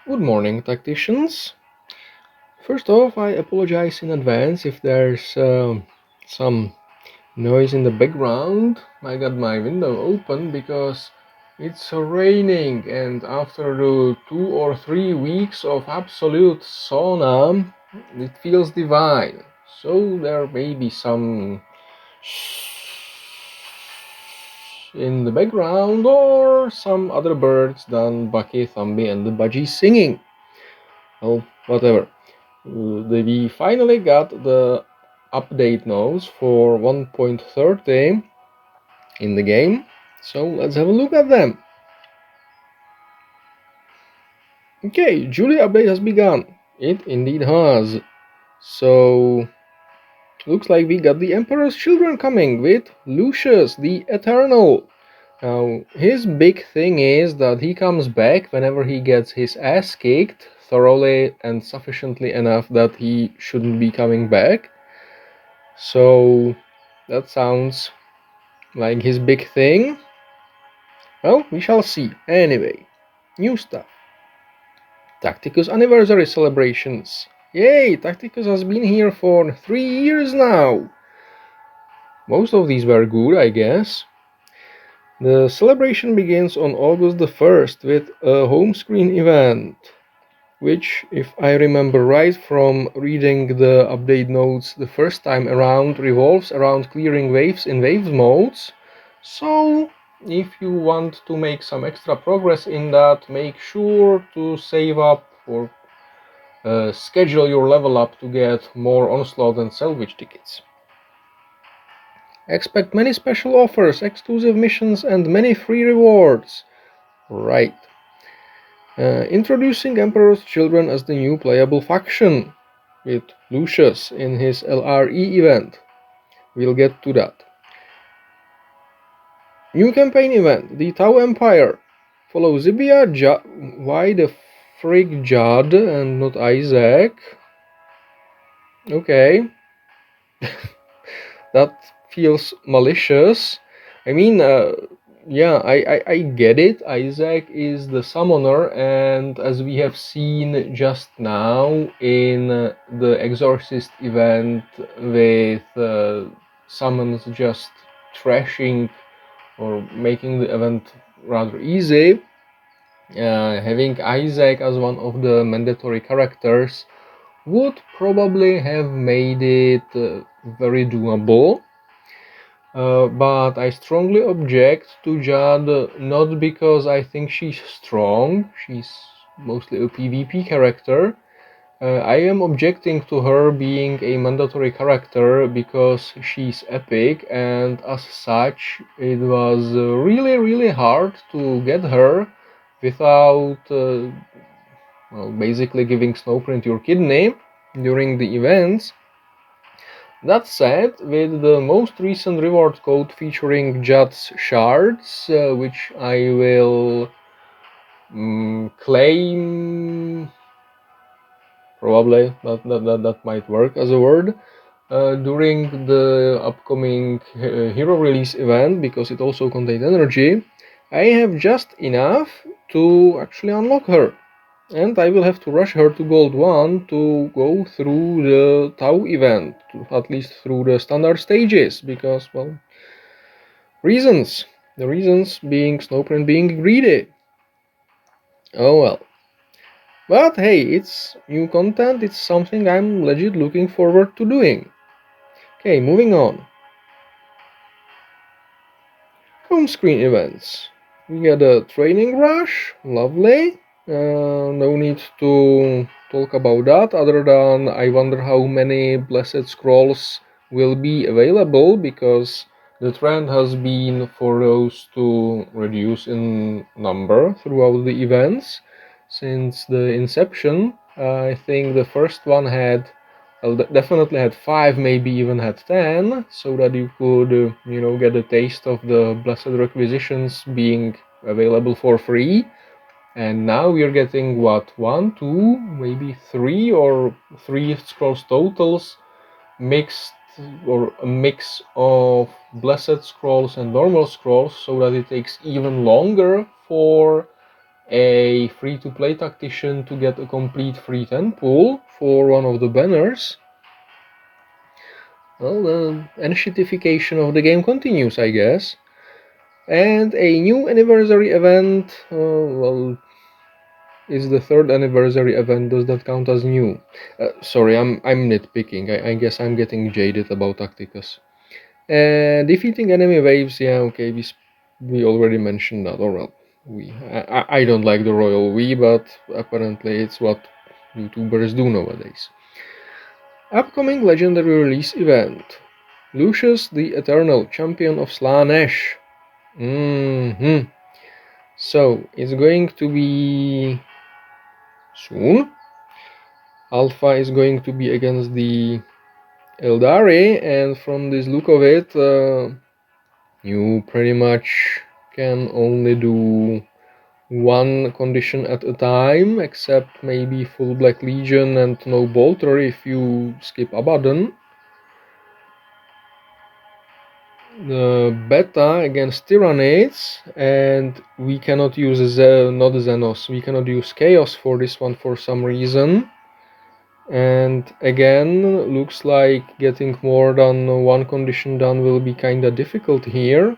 Good morning, tacticians. First off, I apologize in advance if there's some noise in the background. I got my window open because it's raining, and after the 2 or 3 weeks of absolute sauna, it feels divine. So there may be some in the background or some other birds than Bucky, Thumby, and the Budgie singing. Well, whatever. We finally got the update notes for 1.30 in the game, so let's have a look at them. Okay, Julie update has begun. It indeed has. So looks like we got the Emperor's Children coming with Lucius the Eternal. Now his big thing is that he comes back whenever he gets his ass kicked thoroughly and sufficiently enough that he shouldn't be coming back. So that sounds like his big thing. Well, we shall see. Anyway, new stuff. Tacticus anniversary celebrations. Yay, Tacticus has been here for 3 years now. Most of these were good, I guess. The celebration begins on August the 1st with a home screen event, which, if I remember right from reading the update notes the first time around, revolves around clearing waves in waves modes. So if you want to make some extra progress in that, make sure to save up or schedule your level up to get more onslaught and salvage tickets. Expect many special offers, exclusive missions, and many free rewards. Right. Introducing Emperor's Children as the new playable faction with Lucius in his LRE event. We'll get to that. New campaign event, the Tau Empire. Follow Zibia, why the frig Judd and not Isaac? Okay. That feels malicious. I mean, yeah, I get it. Isaac is the summoner, and as we have seen just now in the Exorcist event with summons just trashing or making the event rather easy, having Isaac as one of the mandatory characters would probably have made it very doable. But I strongly object to Jade, not because I think she's strong, she's mostly a PvP character. I am objecting to her being a mandatory character because she's epic, and as such it was really hard to get her without well, basically giving Snowprint your kidney during the events. That said, with the most recent reward code featuring Judd's shards, which I will claim, probably that might work as a word, during the upcoming hero release event, because it also contains energy, I have just enough to actually unlock her. And I will have to rush her to Gold 1 to go through the Tau event, at least through the standard stages, because, well, reasons. The reasons being Snowprint being greedy. Oh well. But hey, it's new content, it's something I'm legit looking forward to doing. Okay, moving on. Home screen events. We get a training rush, lovely. No need to talk about that, other than I wonder how many Blessed Scrolls will be available, because the trend has been for those to reduce in number throughout the events since the inception. I think the first one had, well, definitely had 5, maybe even had 10, so that you could, get a taste of the Blessed Requisitions being available for free. And now we're getting what, 1, 2, maybe 3 or 3 scrolls totals mixed, or a mix of Blessed Scrolls and normal scrolls, so that it takes even longer for a free-to-play tactician to get a complete free 10 pool for one of the banners. Well, the initiatification of the game continues, I guess. And a new anniversary event, well, is the 3rd anniversary event. Does that count as new? Sorry, I'm nitpicking. I guess I'm getting jaded about Tacticus. Defeating enemy waves, yeah, okay, we already mentioned that, or well, I don't like the royal we, but apparently it's what YouTubers do nowadays. Upcoming legendary release event. Lucius the Eternal, champion of Slanesh. So, it's going to be soon. Alpha is going to be against the Eldari, and from this look of it, you pretty much can only do one condition at a time, except maybe full Black Legion and no Bolter if you skip Abaddon. The beta against Tyranids, and we cannot use not Xenos, we cannot use Chaos for this one for some reason. And again, looks like getting more than one condition done will be kinda difficult here.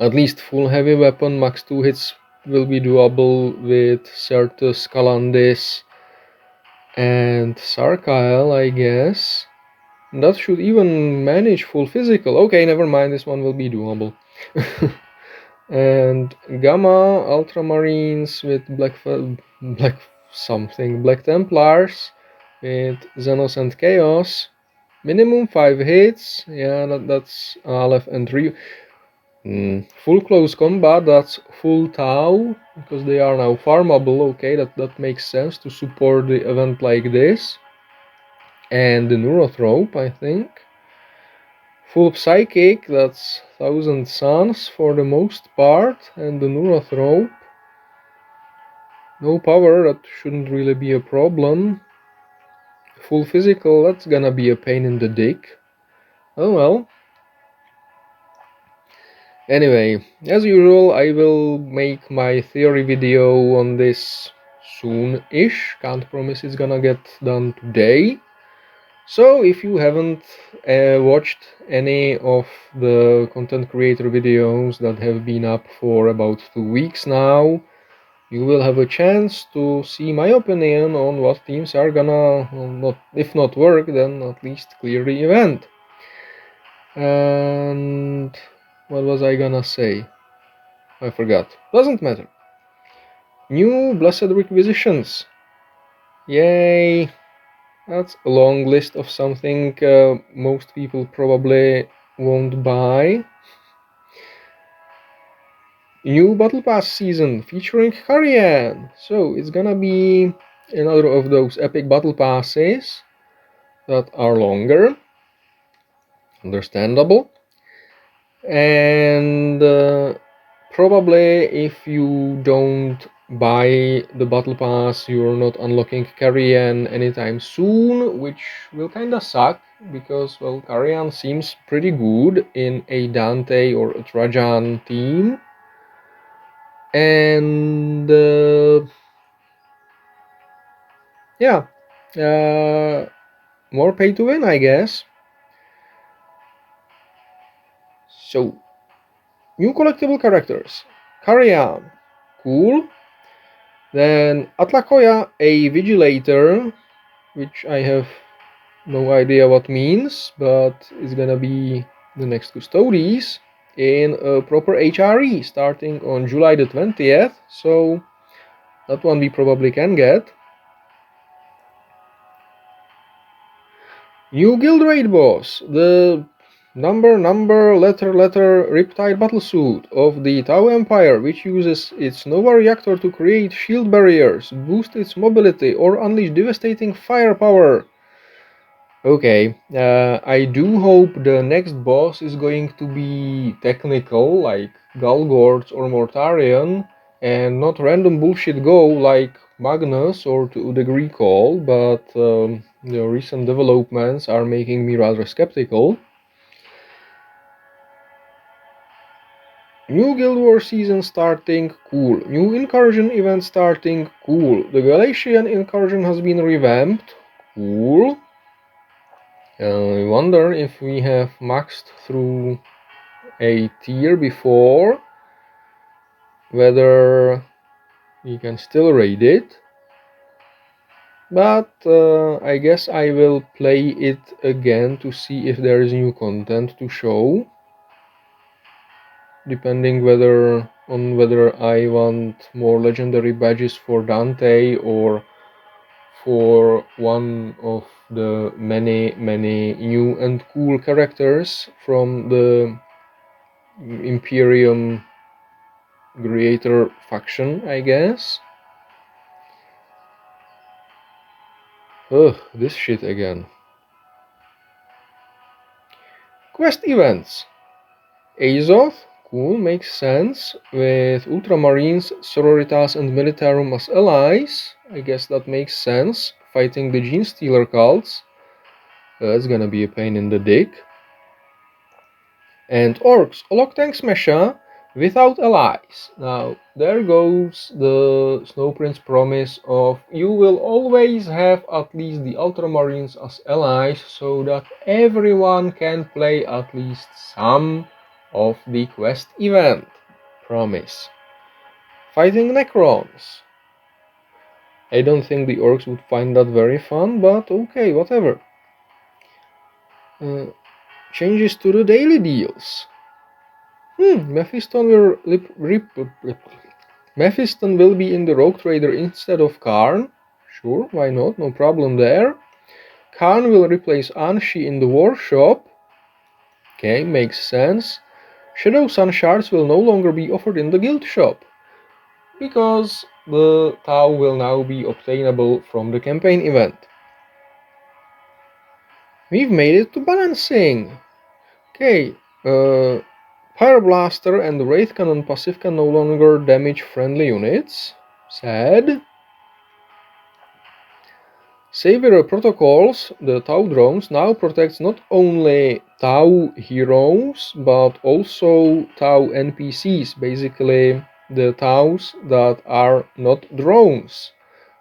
At least full heavy weapon max 2 hits will be doable with Certus, Calandis and Sarkael, I guess. That should even manage full physical. Okay, never mind, this one will be doable. And Gamma, Ultramarines with Black Templars with Xenos and Chaos. Minimum 5 hits. Yeah, that's Aleph and Ryu. Full close combat, that's full Tau, because they are now farmable. Okay, that makes sense to support the event like this. And the Neurothrope, I think. Full Psychic, that's 1000 Suns for the most part, and the Neurothrope. No power, that shouldn't really be a problem. Full Physical, that's gonna be a pain in the dick. Oh well. Anyway, as usual, I will make my theory video on this soon-ish. Can't promise it's gonna get done today. So if you haven't watched any of the content creator videos that have been up for about 2 weeks now, you will have a chance to see my opinion on what teams are gonna, if not work, then at least clear the event. And what was I gonna say? I forgot. Doesn't matter. New Blessed Requisitions. Yay! That's a long list of something most people probably won't buy. New Battle Pass season featuring Harian. So it's gonna be another of those epic battle passes that are longer. Understandable. And probably if you don't buy the battle pass, you're not unlocking Carrion anytime soon, which will kinda suck because, well, Carrion seems pretty good in a Dante or a Trajan team. And yeah, more pay to win, I guess. So, new collectible characters. Carrion, cool. Then Atlakoya, a Vigilator, which I have no idea what means, but it's gonna be the next Custodes in a proper HRE starting on July the 20th, so that one we probably can get. New guild raid boss, the number letter Riptide battlesuit of the Tau Empire, which uses its Nova reactor to create shield barriers, boost its mobility, or unleash devastating firepower. Okay, I do hope the next boss is going to be technical, like Galgords or Mortarion, and not random bullshit go like Magnus or to the Greek Call, but the recent developments are making me rather skeptical. New Guild War season starting, cool. New incursion event starting, cool. The Galatian incursion has been revamped, cool. I wonder if we have maxed through a tier before, whether we can still raid it. But I guess I will play it again to see if there is new content to show, depending on whether I want more legendary badges for Dante or for one of the many new and cool characters from the Imperium Creator faction, I guess. Ugh, this shit again. Quest events. Azoth, cool, makes sense. With Ultramarines, Sororitas, and Militarum as allies, I guess that makes sense. Fighting the Gene Stealer cults. That's gonna be a pain in the dick. And Orcs, Olok Tanks Mesha without allies. Now, there goes the Snowprince promise of you will always have at least the Ultramarines as allies so that everyone can play at least some of the quest event. Promise. Fighting Necrons. I don't think the Orcs would find that very fun, but okay, whatever. Changes to the daily deals. Mephiston will be in the Rogue Trader instead of Karn. Sure, why not? No problem there. Karn will replace Anshi in the Workshop. Okay, makes sense. Shadow Sun Shards will no longer be offered in the Guild Shop, because the Tau will now be obtainable from the campaign event. We've made it to balancing. Okay, Pyro-Blaster and Wraith Cannon passive can no longer damage friendly units. Sad. Savior Protocols, the Tau drones, now protects not only Tau heroes, but also Tau NPCs, basically the Taus that are not drones.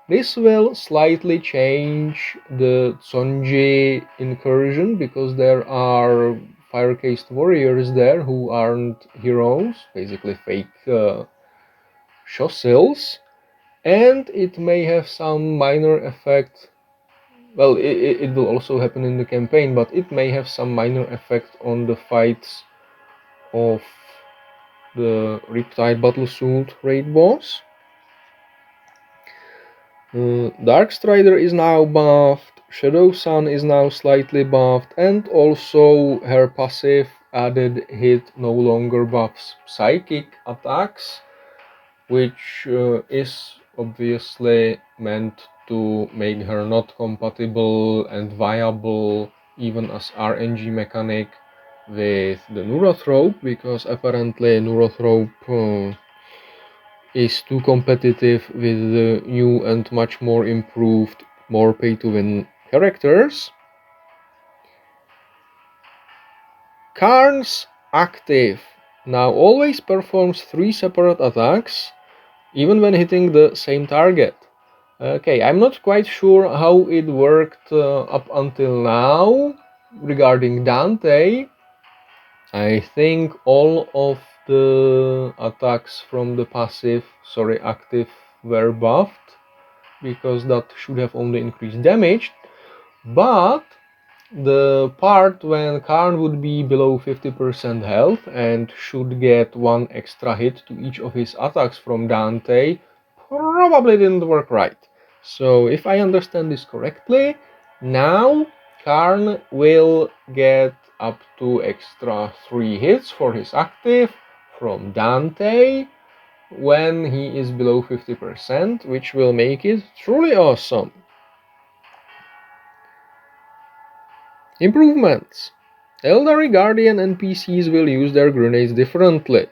This will slightly change the Tsonji incursion, because there are fire-cased warriors there who aren't heroes, basically fake Shossils, and it may have some minor effect. Well, it will also happen in the campaign, but it may have some minor effect on the fights of the Riptide Battlesuit raid boss. Darkstrider is now buffed, Shadow Sun is now slightly buffed, and also her passive added hit no longer buffs psychic attacks, which is obviously meant to make her not compatible and viable even as RNG mechanic with the Neurothrope, because apparently Neurothrope is too competitive with the new and much more improved, more pay-to-win characters. Karn's active now always performs 3 separate attacks, even when hitting the same target. Okay, I'm not quite sure how it worked up until now regarding Dante. I think all of the attacks from the active were buffed, because that should have only increased damage, but the part when Karn would be below 50% health and should get 1 extra hit to each of his attacks from Dante probably didn't work right. So if I understand this correctly, now Karn will get up to extra 3 hits for his active from Dante when he is below 50%, which will make it truly awesome. Improvements. Eldari Guardian NPCs will use their grenades differently.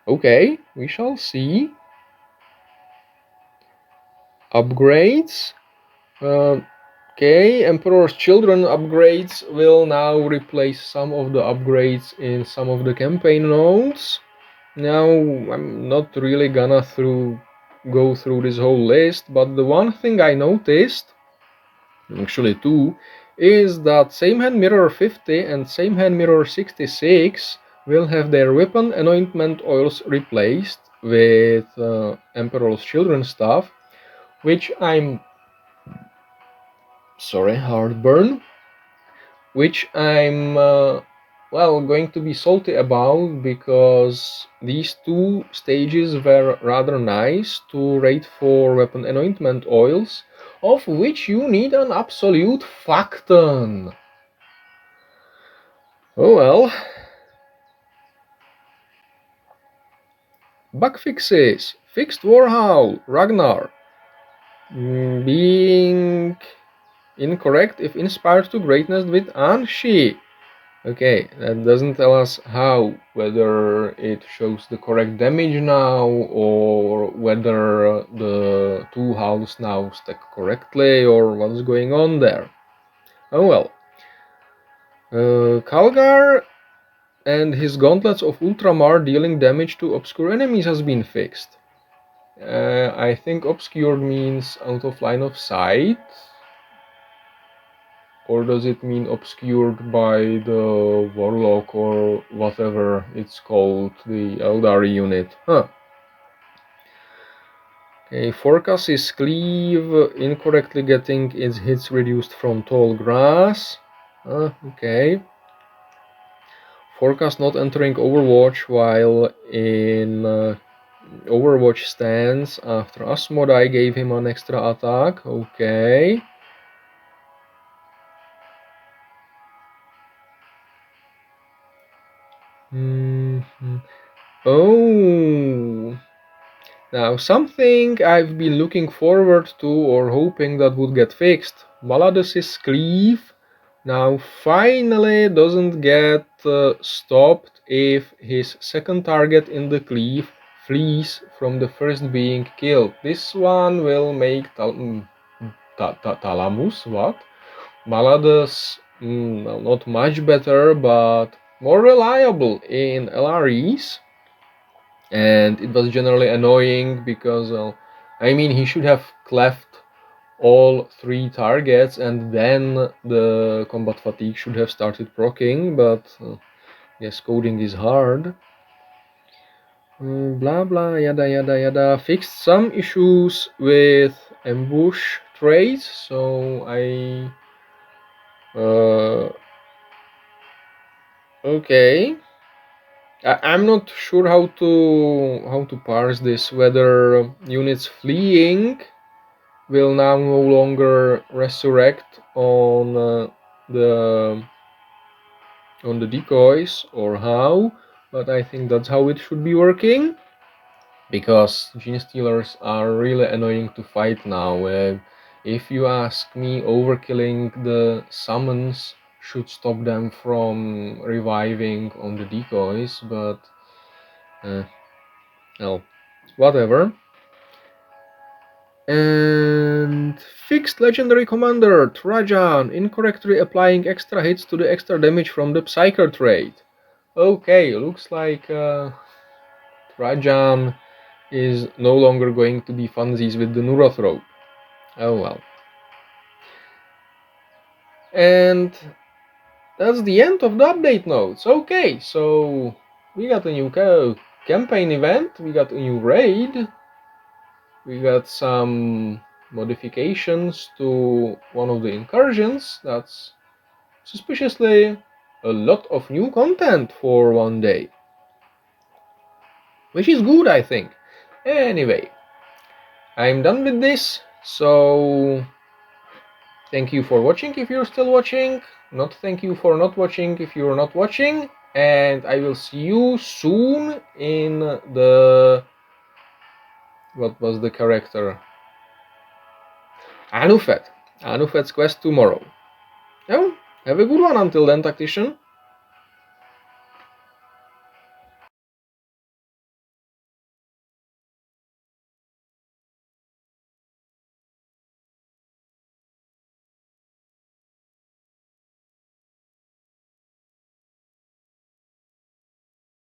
Okay, we shall see. Upgrades. Okay, Emperor's Children upgrades will now replace some of the upgrades in some of the campaign nodes. Now, I'm not really gonna go through this whole list, but the one thing I noticed, actually two, is that Same Hand Mirror 50 and Same Hand Mirror 66 will have their weapon anointment oils replaced with Emperor's Children stuff, which heartburn, which I'm going to be salty about, because these two stages were rather nice to rate for weapon anointment oils, of which you need an absolute fuck ton. Oh well. Bug fixes. Fixed Warhowl, Ragnar. Being incorrect if inspired to greatness with Anshi. Okay, that doesn't tell us how, whether it shows the correct damage now, or whether the two halves now stack correctly, or what's going on there. Oh well. Kalgar and his gauntlets of Ultramar dealing damage to obscure enemies has been fixed. I think obscured means out of line of sight. Or does it mean obscured by the Warlock or whatever it's called, the Eldari unit? Huh. Okay, Forecast is Cleave, incorrectly getting its hits reduced from tall grass. Okay. Forecast not entering Overwatch while in Overwatch stance after Asmodai gave him an extra attack. Okay. Oh, now something I've been looking forward to or hoping that would get fixed. Maladus's Cleave now finally doesn't get stopped if his second target in the Cleave flees from the first being killed. This one will make Talamus, what? Maladus, well, not much better, but more reliable in LREs. And it was generally annoying because, he should have cleft all three targets and then the combat fatigue should have started proccing, but yes, coding is hard. Blah blah, yada yada yada. Fixed some issues with ambush traits, so okay. I'm not sure how to parse this, whether units fleeing will now no longer resurrect on the decoys, or how, but I think that's how it should be working, because Gene Stealers are really annoying to fight now. If you ask me, overkilling the summons should stop them from reviving on the decoys, but well, whatever. And fixed legendary commander Trajan, incorrectly applying extra hits to the extra damage from the Psyker trait. Okay, looks like Trajan is no longer going to be funsies with the Neurothrope. Oh well. And that's the end of the update notes. Okay, so we got a new campaign event, we got a new raid, we got some modifications to one of the incursions. That's suspiciously a lot of new content for one day, which is good, I think. Anyway, I'm done with this, so thank you for watching if you're still watching. Not thank you for not watching if you're not watching. And I will see you soon in the... what was the character? Anufet. Anufet's quest tomorrow. Oh, have a good one until then, Tactician.